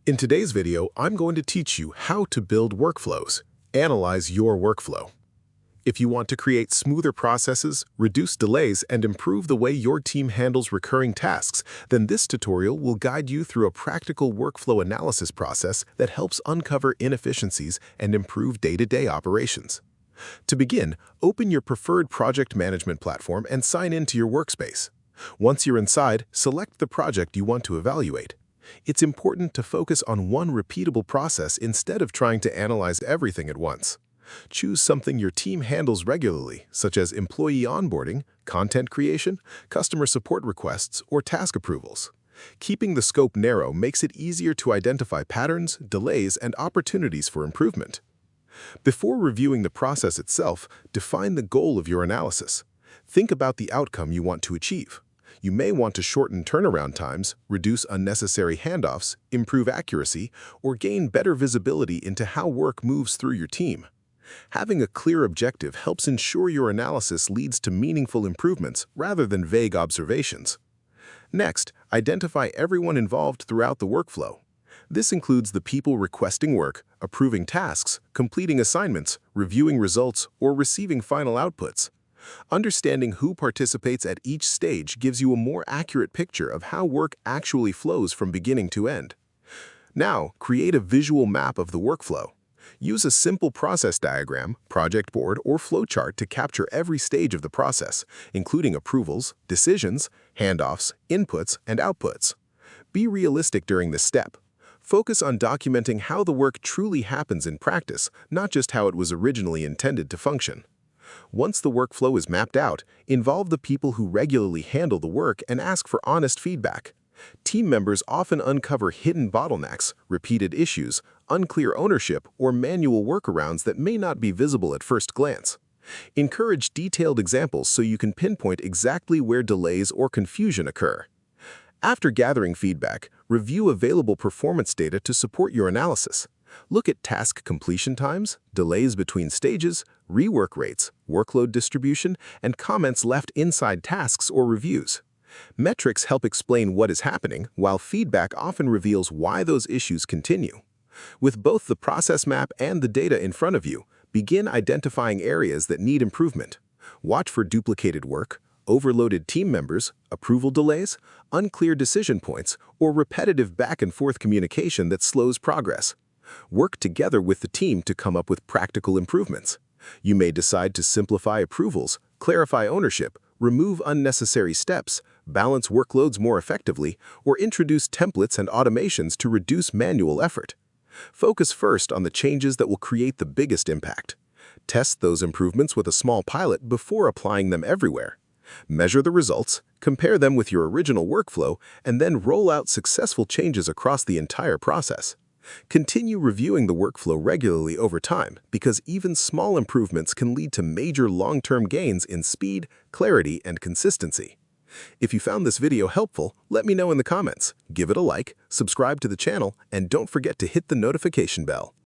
In today's video, I'm going to teach you how to build workflows. Analyze your workflow. If you want to create smoother processes, reduce delays, and improve the way your team handles recurring tasks, then this tutorial will guide you through a practical workflow analysis process that helps uncover inefficiencies and improve day-to-day operations. To begin, open your preferred project management platform and sign into your workspace. Once you're inside, select the project you want to evaluate. It's important to focus on one repeatable process instead of trying to analyze everything at once. Choose something your team handles regularly, such as employee onboarding, content creation, customer support requests, or task approvals. Keeping the scope narrow makes it easier to identify patterns, delays, and opportunities for improvement. Before reviewing the process itself, define the goal of your analysis. Think about the outcome you want to achieve. You may want to shorten turnaround times, reduce unnecessary handoffs, improve accuracy, or gain better visibility into how work moves through your team. Having a clear objective helps ensure your analysis leads to meaningful improvements rather than vague observations. Next, identify everyone involved throughout the workflow. This includes the people requesting work, approving tasks, completing assignments, reviewing results, or receiving final outputs. Understanding who participates at each stage gives you a more accurate picture of how work actually flows from beginning to end. Now, create a visual map of the workflow. Use a simple process diagram, project board, or flowchart to capture every stage of the process, including approvals, decisions, handoffs, inputs, and outputs. Be realistic during this step. Focus on documenting how the work truly happens in practice, not just how it was originally intended to function. Once the workflow is mapped out, involve the people who regularly handle the work and ask for honest feedback. Team members often uncover hidden bottlenecks, repeated issues, unclear ownership, or manual workarounds that may not be visible at first glance. Encourage detailed examples so you can pinpoint exactly where delays or confusion occur. After gathering feedback, review available performance data to support your analysis. Look at task completion times, delays between stages, rework rates, workload distribution, and comments left inside tasks or reviews. Metrics help explain what is happening, while feedback often reveals why those issues continue. With both the process map and the data in front of you, begin identifying areas that need improvement. Watch for duplicated work, overloaded team members, approval delays, unclear decision points, or repetitive back-and-forth communication that slows progress. Work together with the team to come up with practical improvements. You may decide to simplify approvals, clarify ownership, remove unnecessary steps, balance workloads more effectively, or introduce templates and automations to reduce manual effort. Focus first on the changes that will create the biggest impact. Test those improvements with a small pilot before applying them everywhere. Measure the results, compare them with your original workflow, and then roll out successful changes across the entire process. Continue reviewing the workflow regularly over time because even small improvements can lead to major long-term gains in speed, clarity, and consistency. If you found this video helpful, let me know in the comments. Give it a like, subscribe to the channel, and don't forget to hit the notification bell.